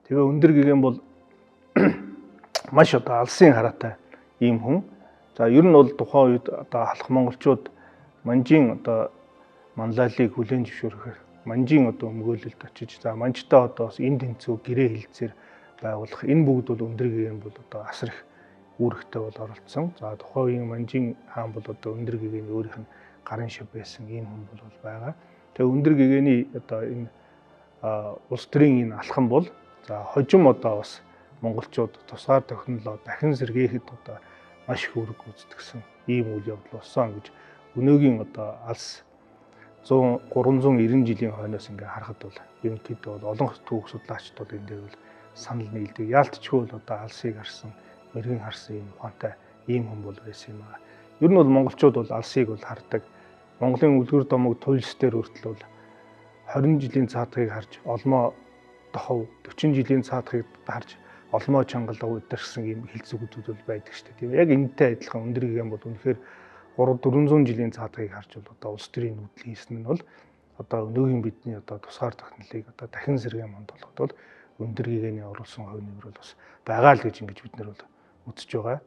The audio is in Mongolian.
Тэгээ өндөр гэгээн бол маш одоо алсын хараатай ийм хүн. За ер нь бол тухайн үед одоо халах монголчууд манжийн одоо манлайлыг хүлээн зөвшөөрөхөөр манжийн одоо өмгөөлөлд очиж за манжтай одоо бас энд тэнцүү гэрээ хилцээр байгуулах энэ бүгд бол өндөр гэгээн бол одоо асар их үүрэгтэй бол оролцсон. За тухайн үеийн манжийн хаан бол одоо өндөр гэгээн өөрийнх нь гарын шив байсан ийм хүн бол байгаа. Тэгээ өндөр гэгээний одоо энэ улс төрийн энэ алхам бол за хожим одоо бас монголчууд тусгаар тохинолоо дахин сэргээхэд одоо маш их үүрэг гүйцэтгсэн ийм үйл явдал болсон гэж өнөөгийн одоо алс 390 жилийн хойноос ингээ харахад бол ерөнхийдөө бол олон түүх судлаачид бол энэ дээр бол санал нийлдэг. Яалтчгүй бол одоо алсыг харсан, мэргэн харсан ийм ухаантай ийм хүн бол байсан юм аа. Ер нь бол монголчууд бол алсыг бол хардаг. Монголын үлгэр домог туйлс дээр хүртэл бол 20 жилийн цаатгыг харж олмоо дохов 40 жилийн цаатгыг харж олмоо чангалга удирсан ийм хэлцүүгүүд бол байдаг шүү дээ. Тийм яг энэтэй адилхан өндөр гэгээн бол үнэхээр 300-400 жилийн цаатгыг харж бол одоо улс төрийн нүүдэл хийсэн нь бол одоо өнөөгийн бидний одоо тусгаар технологиг одоо дахин сэргээн манд болгоход бол өндөр гэгээний оруулсан хувь нэмэр бол бас байгаа л гэж ингэж бид нар бол үзэж байгаа.